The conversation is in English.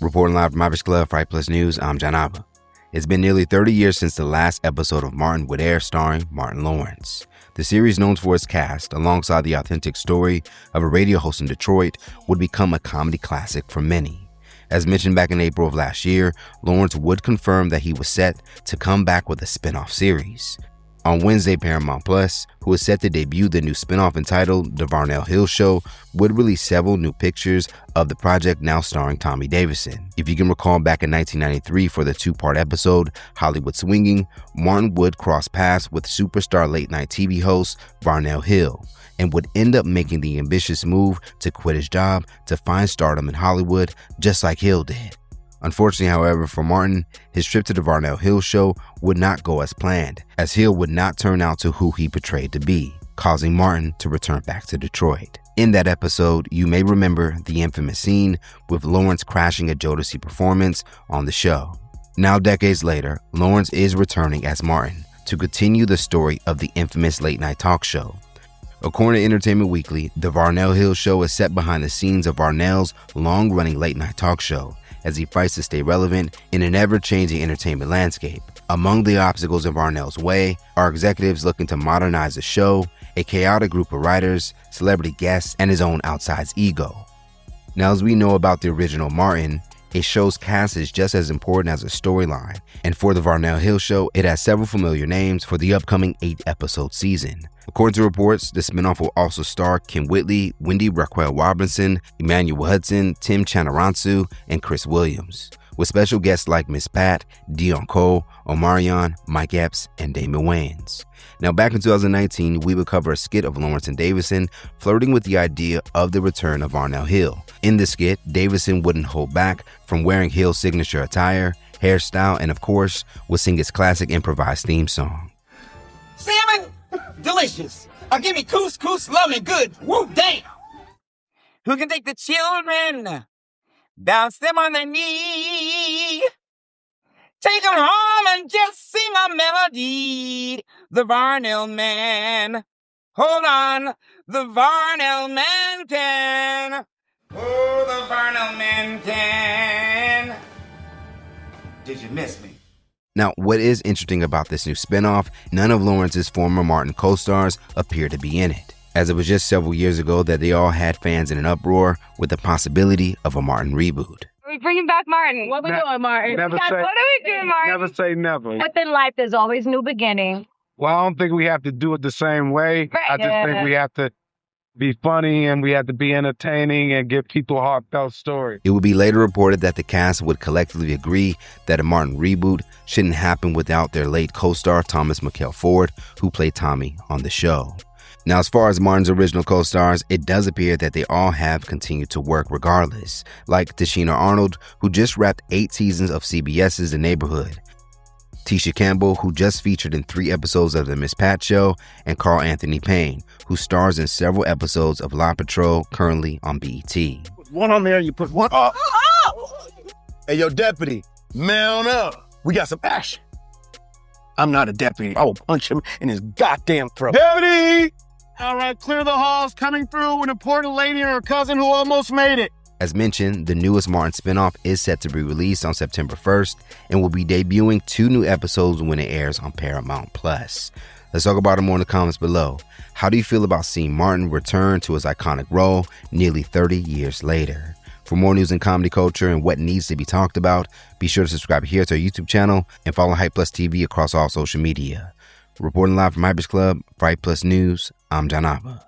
Reporting live from Irish Club, Fright Plus News, I'm John Abba. It's been nearly 30 years since the last episode of Martin would air, starring Martin Lawrence. The series, known for its cast, alongside the authentic story of a radio host in Detroit, would become a comedy classic for many. As mentioned back in April of last year, Lawrence would confirm that he was set to come back with a spin-off series. On Wednesday, Paramount Plus, who is set to debut the new spin-off entitled The Varnell Hill Show, would release several new pictures of the project, now starring Tommy Davidson. If you can recall, back in 1993 for the two-part episode, Hollywood Swinging, Martin would cross paths with superstar late-night TV host Varnell Hill, and would end up making the ambitious move to quit his job to find stardom in Hollywood, just like Hill did. Unfortunately, however, for Martin, his trip to the Varnell Hill Show would not go as planned, as Hill would not turn out to who he portrayed to be, causing Martin to return back to Detroit. In that episode, you may remember the infamous scene with Lawrence crashing a Jodeci performance on the show. Now, decades later, Lawrence is returning as Martin to continue the story of the infamous late-night talk show. According to Entertainment Weekly, the Varnell Hill Show is set behind the scenes of Varnell's long-running late-night talk show, as he fights to stay relevant in an ever-changing entertainment landscape. Among the obstacles in Varnell's way are executives looking to modernize the show, a chaotic group of writers, celebrity guests, and his own outsized ego. Now, as we know about the original Martin, a show's cast is just as important as a storyline, and for the Varnell Hill Show, it has several familiar names for the upcoming 8-episode season. According to reports, the spinoff will also star Kim Whitley, Wendy Raquel Robinson, Emmanuel Hudson, Tim Chanaransu, and Chris Williams, with special guests like Miss Pat, Dion Cole, Omarion, Mike Epps, and Damon Wayans. Now, back in 2019, we would cover a skit of Lawrence and Davidson flirting with the idea of the return of Varnell Hill. In the skit, Davidson wouldn't hold back from wearing Hill's signature attire, hairstyle, and of course, would sing his classic improvised theme song. Salmon, delicious. Give me couscous, love me good. Woo, damn. Who can take the children, bounce them on their knee, take them home and just sing a melody? The Varnell man. Hold on, the Varnell man can. Oh, the Varnell man can. Did you miss me? Now, what is interesting about this new spinoff, none of Lawrence's former Martin co-stars appear to be in it, as it was just several years ago that they all had fans in an uproar with the possibility of a Martin reboot. We're bringing back Martin. What we doing, Martin? Never what say, are we doing, Martin? Never say never. Within life, there's always new beginning. Well, I don't think we have to do it the same way. Right. I just think we have to be funny and we have to be entertaining and give people a heartfelt story. It would be later reported that the cast would collectively agree that a Martin reboot shouldn't happen without their late co-star Thomas McKell Ford, who played Tommy on the show. Now, as far as Martin's original co-stars, it does appear that they all have continued to work regardless, like Tashina Arnold, who just wrapped 8 seasons of CBS's The Neighborhood, Tisha Campbell, who just featured in 3 episodes of The Miss Pat Show, and Carl Anthony Payne, who stars in several episodes of Law Patrol, currently on BET. One on there, you put one up. Hey, yo, deputy, mount up. We got some action. I'm not a deputy. I will punch him in his goddamn throat. Deputy! All right, clear the halls. Coming through, an important lady and her cousin who almost made it. As mentioned, the newest Martin spinoff is set to be released on September 1st and will be debuting 2 new episodes when it airs on Paramount Plus. Let's talk about it more in the comments below. How do you feel about seeing Martin return to his iconic role nearly 30 years later? For more news in comedy culture and what needs to be talked about, be sure to subscribe here to our YouTube channel and follow Hype Plus TV across all social media. Reporting live from Irish Club, Fright Plus News, I'm John Abba.